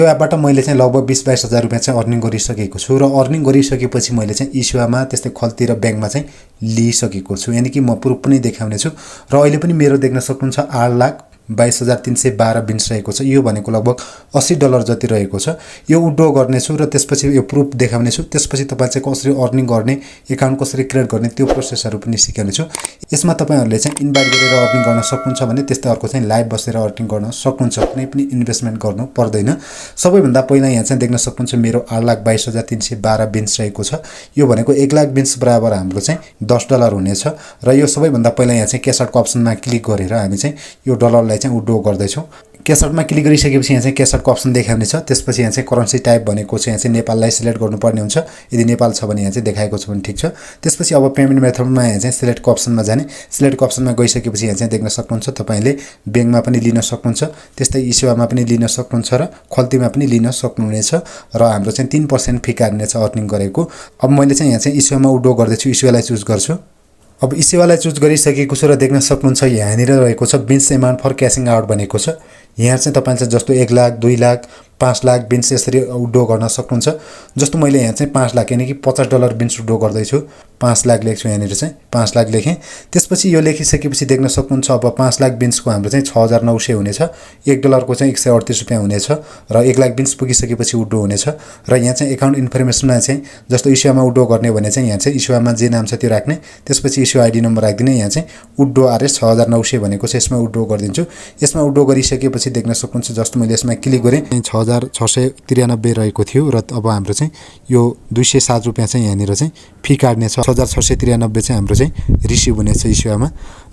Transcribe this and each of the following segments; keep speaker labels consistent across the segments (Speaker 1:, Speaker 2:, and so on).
Speaker 1: यो एपबाट मैले चाहिँ लगभग 20-22 हजार रुपैयाँ चाहिँ अर्निङ गरिसकेको छु र अर्निङ गरिसकेपछि मैले चाहिँ इस्युआमा त्यस्तै खल्ती र ब्याङ्कमा चाहिँ लिइसकेको छु। यानी कि म प्रुफ पनि देखाउने छु र अहिले पनि मेरो देख्न सक्नुहुन्छ 8,22,312 बिन्स रहेको छ। यो भनेको लगभग $80 जति रहेको छ। यो विथड्र गर्नेछु र त्यसपछि यो प्रुफ देखाउने छु। त्यसपछि तपाईँ चाहिँ कसरी अर्निङ गर्ने, एकाउन्ट कसरी क्रिएट गर्ने त्यो प्रोसेसहरू पनि सिकाउने छु। यसमा तपाईँहरूले चाहिँ इन्भाइट गरेर अर्निङ गर्न सक्नुहुन्छ भने त्यस्तै अर्को चाहिँ लाइभ बसेर अर्निङ गर्न सक्नुहुन्छ। कुनै पनि इन्भेस्टमेन्ट गर्नु पर्दैन। सबैभन्दा पहिला यहाँ चाहिँ देख्न सक्नुहुन्छ मेरो 8,22,312 बिन्स रहेको छ। यो भनेको 1,00,000 बिन्स बराबर हाम्रो चाहिँ $10 हुनेछ र यो सबैभन्दा पहिला यहाँ चाहिँ क्यास आउटको अप्सनमा क्लिक गरेर हामी चाहिँ यो डलरलाई चाहिँ विथड्र गर्दैछौँ। क्यास आउटमा क्लिक गरिसकेपछि यहाँ चाहिँ क्यास आउटको अप्सन देखाउने छ। त्यसपछि यहाँ चाहिँ करेन्सी टाइप भनेको चाहिँ यहाँ चाहिँ नेपाललाई सिलेक्ट गर्नुपर्ने हुन्छ। यदि नेपाल छ भने यहाँ चाहिँ देखाएको छ भने ठिक छ। त्यसपछि अब पेमेन्ट मेथडमा यहाँ चाहिँ सिलेक्टको अप्सनमा जाने। सिलेक्टको अप्सनमा गइसकेपछि यहाँ चाहिँ देख्न सक्नुहुन्छ तपाईँले ब्याङ्कमा पनि लिन सक्नुहुन्छ, त्यस्तै इस्युआमा पनि लिन सक्नुहुन्छ र खल्तीमा पनि लिन सक्नुहुनेछ र हाम्रो चाहिँ 3% फी काट्नेछ अर्निङ गरेको। अब मैले चाहिँ यहाँ चाहिँ इस्युआमा विथड्र गर्दैछु। इस्युआलाई चुज गर्छु। अब इस्युआलाई चुज गरिसकेको छु र देख्न सक्नुहुन्छ यहाँनिर रहेको छ बिन्स एमाउन्ट फर क्यासिङ आउट भनेको छ। यहाँ चाहिँ तपाईले चाहिँ जस्तो 1,00,000, 2,00,000, 5,00,000 बिन्स यसरी विथड्र गर्न सक्नुहुन्छ। जस्तो मैले यहाँ चाहिँ 5,00,000 यानी कि $50 बिन्स विथड्र गर्दैछु। 5,00,000 लेख्छु, यहाँनिर चाहिँ 5,00,000 लेखेँ। त्यसपछि यो लेखिसकेपछि देख्न सक्नुहुन्छ अब 5,00,000 बिन्सको हाम्रो चाहिँ 6,900 हुनेछ। $1 चाहिँ 138 रुपियाँ हुनेछ र 1,00,000 बिन्स पुगिसकेपछि विथड्र हुनेछ। र यहाँ चाहिँ एकाउन्ट इन्फर्मेसनमा चाहिँ जस्तो इस्युआमा विथड्र गर्ने भने चाहिँ यहाँ चाहिँ इस्युआमा जे नाम छ त्यो राख्ने, त्यसपछि इस्यु आइडी नम्बर राखिदिने। यहाँ चाहिँ विथड्र आरएस 6,900 भनेको छ, यसमा विथड्र गरिदिन्छु। यसमा विथड्र गरिसकेपछि देख्न सक्नुहुन्छ जस्तो मैले यसमा क्लिक गरेँ 6,693 रहेको थियो र अब हाम्रो चाहिँ यो 207 रुपियाँ चाहिँ यहाँनिर चाहिँ फी काट्ने छ। 6,693 चाहिँ हाम्रो चाहिँ रिसिभ हुनेछ इस्युआमा।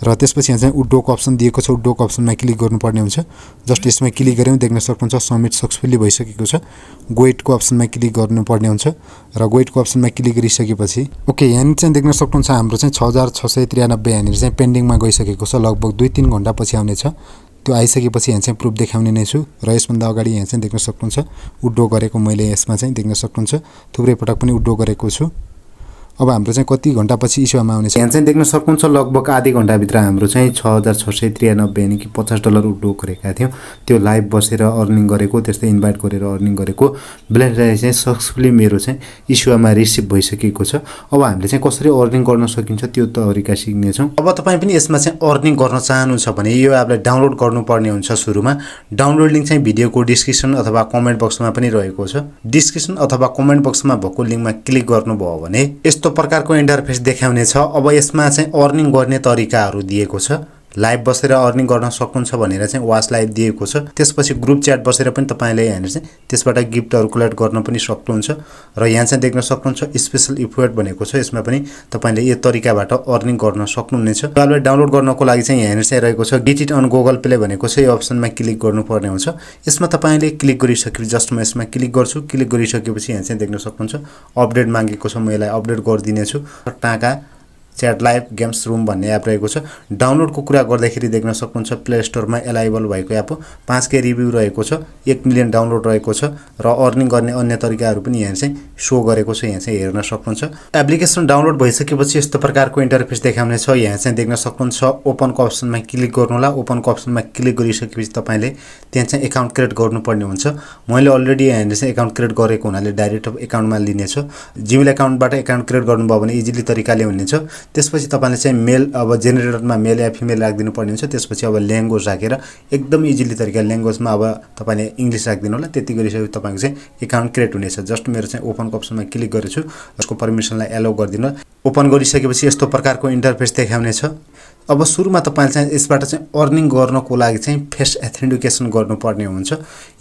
Speaker 1: र त्यसपछि यहाँ चाहिँ विथड्रको अप्सन दिएको छ। विथड्रको अप्सनमा क्लिक गर्नुपर्ने हुन्छ। जस्ट यसमा क्लिक गऱ्यौँ देख्न सक्नुहुन्छ सबमिट सक्सेसफुली भइसकेको छ। गोइटको अप्सनमा क्लिक गर्नुपर्ने हुन्छ र गोइटको अप्सनमा क्लिक गरिसकेपछि ओके यहाँनिर चाहिँ देख्न सक्नुहुन्छ हाम्रो चाहिँ 6,693 यहाँनिर चाहिँ पेन्डिङमा गइसकेको छ। लगभग 2-3 घण्टा पछि आउनेछ। त्यो आइसकेपछि यहाँ चाहिँ प्रुफ देखाउने नै छु र यसभन्दा अगाडि यहाँ चाहिँ देख्न सक्नुहुन्छ विथड्र गरेको मैले यसमा चाहिँ देख्न सक्नुहुन्छ थुप्रै पटक पनि विथड्र गरेको छु। अब हाम्रो चाहिँ कति घण्टा पछि इस्युआमा आउनेछ यहाँ चाहिँ देख्न सक्नुहुन्छ लगभग आधी घण्टाभित्र हाम्रो चाहिँ 6,693 यानी कि $50 विथड्र गरेका थियौँ। त्यो लाइभ बसेर अर्निङ गरेको, त्यस्तै इन्भाइट गरेर अर्निङ गरेको ब्लेन्डलाई चाहिँ सक्सेसफुली मेरो चाहिँ इस्युआमा रिसिभ भइसकेको छ। अब हामीले चाहिँ कसरी अर्निङ गर्न सकिन्छ त्यो तरिका सिक्नेछौँ। अब तपाईँ पनि यसमा चाहिँ अर्निङ गर्न चाहनुहुन्छ भने यो एपलाई डाउनलोड गर्नुपर्ने हुन्छ। सुरुमा डाउनलोड लिङ्क चाहिँ भिडियोको डिस्क्रिप्सन अथवा कमेन्ट बक्समा पनि रहेको छ। डिस्क्रिप्सन अथवा कमेन्ट बक्समा भएको लिङ्कमा क्लिक गर्नुभयो भने यस्तो प्रकारको इन्टरफेस देखाउने छ। अब यसमा चाहिँ अर्निङ गर्ने तरिकाहरू दिएको छ। लाइभ बसेर अर्निङ गर्न सक्नुहुन्छ भनेर चाहिँ वाच लाइभ दिएको छ। त्यसपछि ग्रुप च्याट बसेर पनि तपाईले यहाँनिर चाहिँ त्यसबाट गिफ्टहरू कलेक्ट गर्न पनि सक्नुहुन्छ। र यहाँ चाहिँ देख्न सक्नुहुन्छ स्पेशल इफोर्ट भनेको छ। यसमा पनि तपाईले यो तरिकाबाट अर्निङ गर्न सक्नुहुनेछ। तपाईँले डाउनलोड गर्नको लागि चाहिँ यहाँनिर चाहिँ रहेको छ get it on Google play भनेको छ। यो अप्सनमा क्लिक गर्नुपर्ने हुन्छ। यसमा तपाईले क्लिक गरिसकेपछि जस्ट म यसमा क्लिक गर्छु। क्लिक गरिसकेपछि यहाँ चाहिँ देख्न सक्नुहुन्छ अपडेट मागेको छ। म यसलाई अपडेट गरिदिनेछु। टाका च्याट लाइभ गेम्स रुम भन्ने एप रहेको छ। डाउनलोडको कुरा गर्दाखेरि देख्न सक्नुहुन्छ प्ले स्टोरमा एलाइबल भएको एप हो। 5K रिभ्यू रहेको छ। 1 मिलियन डाउनलोड रहेको छ र अर्निङ गर्ने अन्य तरिकाहरू पनि यहाँ चाहिँ शो गरेको छ। यहाँ चाहिँ हेर्न सक्नुहुन्छ। एप्लिकेसन डाउनलोड भइसकेपछि यस्तो प्रकारको इन्टरफेस देखाउने छ। यहाँ चाहिँ देख्न सक्नुहुन्छ ओपनको अप्सनमा क्लिक गर्नु होला। ओपनको अप्सनमा क्लिक गरिसकेपछि तपाईले त्यहाँ चाहिँ एकाउन्ट क्रिएट गर्नुपर्ने हुन्छ। मैले अलरेडी यहाँ चाहिँ एकाउन्ट क्रिएट गरेको हुनाले डाइरेक्ट एकाउन्टमा लिनेछ। जिमेल एकाउन्टबाट एकाउन्ट क्रिएट गर्नुभयो भने इजिली तरिकाले हुनेछ। त्यसपछि तपाईले चाहिँ मेल अब जेनेरेटरमा मेल या फिमेल राखिदिनु पर्ने हुन्छ। त्यसपछि अब ल्याङ्ग्वेज राखेर एकदम इजिली तरिकाले ल्याङ्ग्वेजमा अब तपाईले इंग्लिश राखिदिनु होला। त्यति गरिसकेपछि तपाईको चाहिँ एकाउन्ट क्रिएट हुनेछ। जस्ट मेरो चाहिँ ओपनको अप्सनमा क्लिक गरेछु। यसको पर्मिसनलाई एलाउ गरिदिनु। ओपन गरिसकेपछि यस्तो प्रकारको इन्टरफेस देखाउने छ। अब सुरुमा तपाईले चाहिँ यसबाट चाहिँ अर्निङ गर्नको लागि चाहिँ फेस एथेन्टिकेसन गर्नुपर्ने हुन्छ।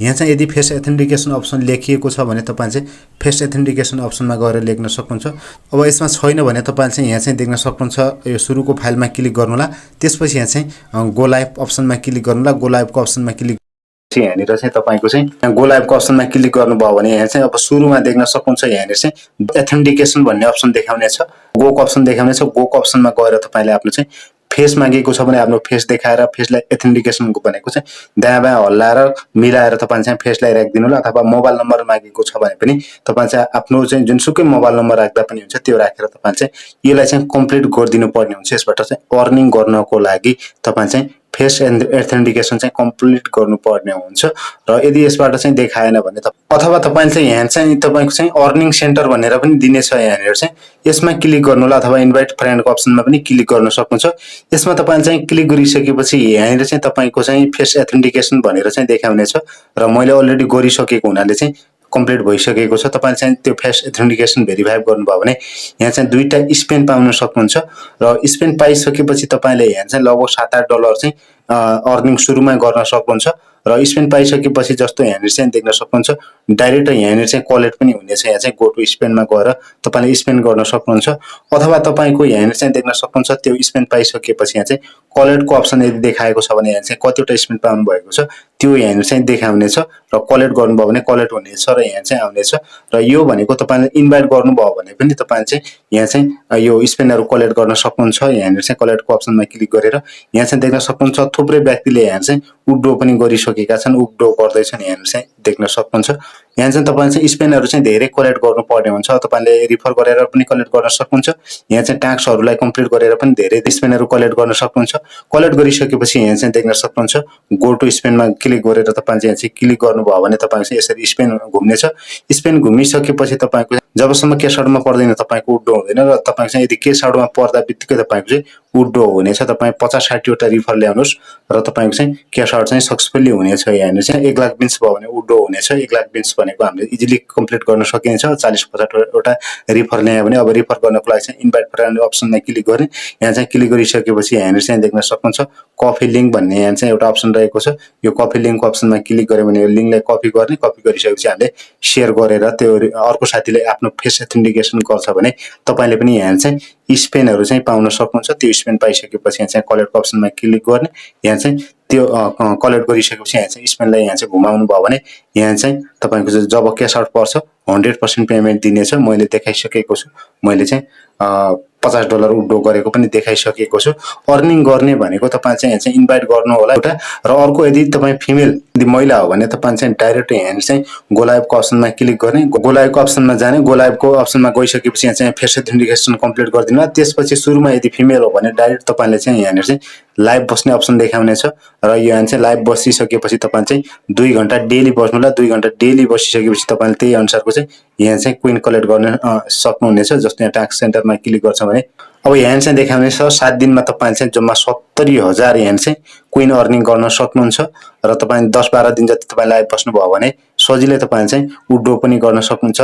Speaker 1: यहाँ चाहिँ यदि फेस एथेन्टिकेसन अप्सन लेखिएको छ भने तपाईले चाहिँ फेस एथेन्टिकेसन अप्सनमा गएर लेख्न सक्नुहुन्छ। अब यसमा छैन भने तपाईले चाहिँ यहाँ चाहिँ देख्न सक्नुहुन्छ यो सुरुको फाइलमा क्लिक गर्नु होला। त्यसपछि यहाँ चाहिँ गो लाइभ अप्सनमा क्लिक गर्नु होला। गो लाइभको अप्सनमा क्लिक यहाँनिर चाहिँ तपाईको चाहिँ गो लाइभको अप्सनमा क्लिक गर्नुभयो भने यहाँ चाहिँ अब सुरुमा देख्न सक्नुहुन्छ यहाँनिर चाहिँ एथेन्टिकेसन भन्ने अप्सन देखाउने छ। गोको अप्सन देखाउने छ। गोको अप्सनमा गएर तपाईले आफ्नो चाहिँ फेस मागेको छ भने आफ्नो फेस देखाएर फेसलाई एथेन्टिकेसनको भनेको चाहिँ दायाँ बायाँ हल्लाएर मिलाएर तपाईले चाहिँ फेसलाई राखिदिनु होला। अथवा मोबाइल नम्बर मागेको छ भने पनि तपाईले चाहिँ आफ्नो चाहिँ जुनसुकै मोबाइल नम्बर राख्दा पनि हुन्छ। त्यो राखेर तपाईले चाहिँ यसलाई चाहिँ कम्प्लिट गरिदिनु पर्ने हुन्छ। यसबाट चाहिँ अर्निङ गर्नको लागि तपाईले चाहिँ फेस एथेन्टिकेसन चाहिँ कम्प्लिट गर्नुपर्ने हुन्छ र यदि यसबाट चाहिँ देखाएन भने अथवा तपाईँले चाहिँ यहाँ चाहिँ तपाईँको चाहिँ अर्निङ सेन्टर भनेर पनि दिनेछ यहाँनिर चाहिँ यसमा क्लिक गर्नु होला अथवा इन्भाइट फ्रेन्डको अप्सनमा पनि क्लिक गर्न सक्नुहुन्छ। यसमा तपाईँले चाहिँ क्लिक गरिसकेपछि यहाँनिर चाहिँ तपाईँको चाहिँ फेस एथेन्टिकेसन भनेर चाहिँ देखाउनेछ र मैले अलरेडी गरिसकेको हुनाले चाहिँ कम्प्लिट भइसकेको छ। तपाईँले चाहिँ त्यो फेस एथेन्टिकेसन भेरिफाई गर्नुभयो भने यहाँ चाहिँ 2टा स्पेन पाउन सक्नुहुन्छ र स्पेन पाइसकेपछि तपाईँले यहाँ चाहिँ लगभग $7-8 चाहिँ अर्निङ सुरुमा गर्न सक्नुहुन्छ र स्पेन पाइसकेपछि जस्तो यहाँनिर चाहिँ देख्न सक्नुहुन्छ डाइरेक्ट यहाँनिर चाहिँ कलेक्ट पनि हुनेछ। यहाँ चाहिँ गो टु स्पेनमा गएर तपाईँले स्पेन गर्न सक्नुहुन्छ अथवा तपाईँको यहाँनिर चाहिँ देख्न सक्नुहुन्छ त्यो स्पेन पाइसकेपछि यहाँ चाहिँ कलेक्टको अप्सन यदि देखाएको छ भने यहाँ चाहिँ कतिवटा स्पेन पाउनु भएको छ त्यो यहाँनिर चाहिँ देखाउनेछ र कलेक्ट गर्नुभयो भने कलेक्ट हुनेछ र यहाँ चाहिँ आउनेछ र यो भनेको तपाईँले इन्भाइट गर्नुभयो भने पनि तपाईँले चाहिँ यहाँ चाहिँ यो स्पेनहरू कलेक्ट गर्न सक्नुहुन्छ। यहाँनिर चाहिँ कलेक्टको अप्सनमा क्लिक गरेर यहाँ चाहिँ देख्न सक्नुहुन्छ थुप्रै व्यक्तिले यहाँ चाहिँ विथड्र पनि गरिसकेका छन्, विथड्र गर्दैछन् यहाँनिर चाहिँ देख्न सक्नुहुन्छ। यहाँ चाहिँ तपाईँले चाहिँ स्पेनहरू चाहिँ धेरै कलेक्ट गर्नुपर्ने हुन्छ, तपाईँले रिफर गरेर पनि कलेक्ट गर्न सक्नुहुन्छ। यहाँ चाहिँ टास्कहरूलाई कम्प्लिट गरेर पनि धेरै स्पेनहरू कलेक्ट गर्न सक्नुहुन्छ। कलेक्ट गरिसकेपछि यहाँ चाहिँ देख्न सक्नुहुन्छ गो टु स्पेनमा क्लिक गरेर तपाईँले चाहिँ क्लिक गर्नुभयो भने तपाईँको चाहिँ यसरी स्पेन घुम्नेछ। स्पेन घुमिसकेपछि तपाईँको जबसम्म क्यास आउटमा पर्दैन तपाईँको विथड्र हुँदैन र तपाईँको चाहिँ यदि क्यास आउटमा पर्दा बित्तिकै तपाईँको चाहिँ विथड्र हुनेछ। तपाईँ 50-60 वटा रिफर ल्याउनुहोस् र तपाईँको चाहिँ क्यास आउट चाहिँ सक्सेसफुल्ली हुनेछ। यहाँनिर चाहिँ 1 लाख बिन्स भयो भने विथड्र हुनेछ। 1 लाख बिन्स भनेको हामीले इजिली कम्प्लिट गर्न सकिन्छ। 40-50 वटा रिफर ल्यायो भने अब रिफर गर्नको लागि चाहिँ इन्भाइट फ्रेन्ड अप्सनमा क्लिक गर्ने। यहाँ चाहिँ क्लिक गरिसकेपछि यहाँनिर चाहिँ देख्न सक्नुहुन्छ कफी लिङ्क भन्ने यहाँ चाहिँ एउटा अप्सन रहेको छ। यो कफी लिङ्कको अप्सनमा क्लिक गऱ्यो भने यो लिङ्कलाई कपी गर्ने। कपी गरिसकेपछि हामीले सेयर गरेर त्यो अर्को साथीले आफ्नो फेस एथेन्टिकेसन गर्छ भने तपाईँले पनि यहाँ चाहिँ स्पेनहरू चाहिँ पाउन सक्नुहुन्छ। त्यो स्पेन पाइसकेपछि यहाँ चाहिँ कलेक्टको अप्सनमा क्लिक गर्ने। यहाँ चाहिँ त्यो कलेक्ट गरिसकेपछि यहाँ चाहिँ स्पेनलाई यहाँ चाहिँ घुमाउनु भयो भने यहाँ चाहिँ तपाईँको जब क्यास आउट पर्छ 100% पेमेन्ट दिनेछ। मैले देखाइसकेको छु। मैले चाहिँ $50 विथड्र गरेको पनि देखाइसकेको छु। अर्निङ गर्ने भनेको तपाईँ चाहिँ यहाँ चाहिँ इन्भाइट गर्नु होला एउटा र अर्को यदि तपाईँ फिमेल यदि महिला हो भने तपाईँ चाहिँ डाइरेक्ट यहाँ चाहिँ गो लाइभको अप्सनमा क्लिक गर्ने। गो लाइभको अप्सनमा जाने। गो लाइभको अप्सनमा गइसकेपछि यहाँ चाहिँ फेस एथेन्टिकेसन कम्प्लिट गरिदिनु। त्यसपछि सुरुमा यदि फिमेल हो भने डाइरेक्ट तपाईँले चाहिँ यहाँनिर चाहिँ लाइभ बस्ने अप्सन देखाउनेछ र यहाँ चाहिँ लाइभ बसिसकेपछि तपाईँ चाहिँ 2 घण्टा डेली बस्नुहोला। 2 घण्टा डेली बसिसकेपछि तपाईँले त्यही अनुसारको चाहिँ यहाँ चाहिँ क्विन कलेक्ट गर्न सक्नुहुनेछ। जस्तो यहाँ टास्क सेन्टरमा क्लिक गर्छ भने अब यहाँ चाहिँ देखाउनेछ 7 दिनमा तपाईँले चाहिँ जम्मा 70,000 यहाँ चाहिँ क्विन अर्निङ गर्न सक्नुहुन्छ र तपाईँ 10-12 दिन जति तपाईँ लाइभ बस्नुभयो भने सजिलै तपाईँ चाहिँ विथड्र पनि गर्न सक्नुहुन्छ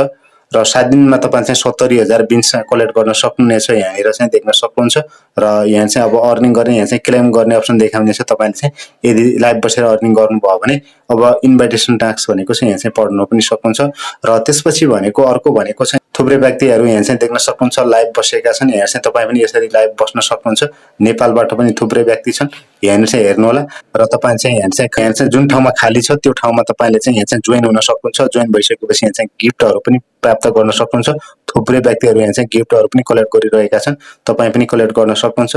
Speaker 1: र 7 दिनमा तपाईँ चाहिँ 70,000 बिन्स कलेक्ट गर्न सक्नुहुनेछ। यहाँनिर चाहिँ देख्न सक्नुहुन्छ र यहाँ चाहिँ अब अर्निङ गर्ने यहाँ चाहिँ क्लेम गर्ने अप्सन देखाउनेछ। तपाईँले चाहिँ यदि लाइभ बसेर अर्निङ गर्नुभयो भने अब इन्भाइटेसन टास्क भनेको चाहिँ यहाँ चाहिँ पढ्न पनि सक्नुहुन्छ र त्यसपछि भनेको अर्को भनेको चाहिँ थुप्रै व्यक्तिहरू यहाँ चाहिँ देख्न सक्नुहुन्छ लाइभ बसेका छन्। यहाँ चाहिँ तपाईँ पनि यसरी लाइभ बस्न सक्नुहुन्छ। नेपालबाट पनि थुप्रै व्यक्ति छन्। यहाँनिर चाहिँ हेर्नु होला र तपाईँ चाहिँ यहाँ चाहिँ जुन ठाउँमा खाली छ त्यो ठाउँमा तपाईँले चाहिँ यहाँ चाहिँ जोइन हुन सक्नुहुन्छ। जोइन भइसकेपछि यहाँ चाहिँ गिफ्टहरू पनि प्राप्त गर्न सक्नुहुन्छ। थुप्रै व्यक्तिहरू यहाँ चाहिँ गिफ्टहरू पनि कलेक्ट गरिरहेका छन्। तपाईँ पनि कलेक्ट गर्न सक्नुहुन्छ।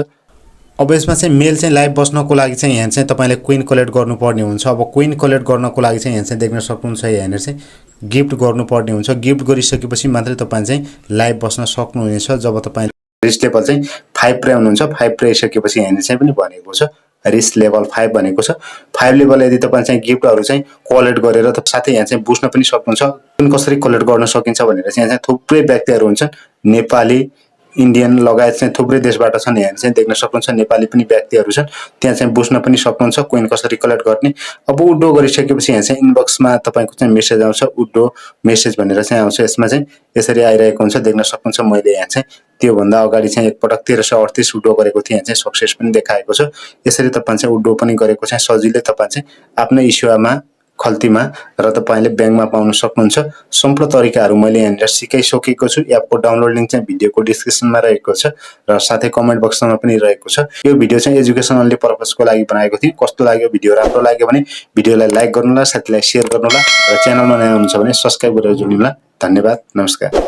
Speaker 1: अब यसमा चाहिँ मेल चाहिँ लाइभ बस्नको लागि चाहिँ यहाँ चाहिँ तपाईँले क्विन कलेक्ट गर्नुपर्ने हुन्छ। अब क्विन कलेक्ट गर्नको लागि चाहिँ यहाँ चाहिँ देख्न सक्नुहुन्छ यहाँनिर चाहिँ गिफ्ट गर्नुपर्ने हुन्छ। गिफ्ट गरिसकेपछि मात्रै तपाईँ चाहिँ लाइभ बस्न सक्नुहुनेछ। जब तपाईँ रिच लेभल चाहिँ 5 पुर्याउनुहुन्छ हुनुहुन्छ। 5 पुर्याइसकेपछि यहाँनिर चाहिँ पनि भनेको छ रिच लेभल 5 भनेको छ। 5 लेभल यदि तपाईँ चाहिँ गिफ्टहरू चाहिँ कलेक्ट गरेर साथै यहाँ चाहिँ बुझ्न पनि सक्नुहुन्छ कुन कसरी कलेक्ट गर्न सकिन्छ भनेर चाहिँ यहाँ चाहिँ थुप्रै व्यक्तिहरू हुन्छन्। नेपाली इन्डियन लगायत चाहिँ थुप्रै देशबाट छन्। यहाँ चाहिँ देख्न सक्नुहुन्छ नेपाली पनि व्यक्तिहरू छन्। त्यहाँ चाहिँ बुझ्न पनि सक्नुहुन्छ क्विन कसरी कलेक्ट गर्ने। अब विथड्र गरिसकेपछि यहाँ चाहिँ इनबक्समा तपाईँको चाहिँ मेसेज आउँछ विथड्र मेसेज भनेर चाहिँ आउँछ। यसमा चाहिँ यसरी आइरहेको हुन्छ देख्न सक्नुहुन्छ। मैले यहाँ चाहिँ त्योभन्दा अगाडि चाहिँ एकपटक 1338 विथड्र गरेको थिएँ। यहाँ चाहिँ सक्सेस पनि देखाएको छ। यसरी तपाईँ चाहिँ विथड्र पनि गरेको चाहिँ सजिलै तपाईँ चाहिँ आफ्नो इस्युमा खल्तीमा र तपाईँले ब्याङ्कमा पाउन सक्नुहुन्छ। सम्पूर्ण तरिकाहरू मैले यहाँनिर सिकाइसकेको छु। एपको डाउनलोड लिङ्क चाहिँ भिडियोको डिस्क्रिप्सनमा रहेको छ र साथै कमेन्ट बक्समा पनि रहेको छ। यो भिडियो चाहिँ एजुकेसन ओन्ली पर्पजको लागि बनाएको थिएँ। कस्तो लाग्यो भिडियो राम्रो लाग्यो भने भिडियोलाई लाइक गर्नुहोला, साथीलाई सेयर गर्नुहोला र च्यानलमा नयाँ हुनुहुन्छ भने सब्स्क्राइब गरेर जोड्नुहोला। धन्यवाद। नमस्कार।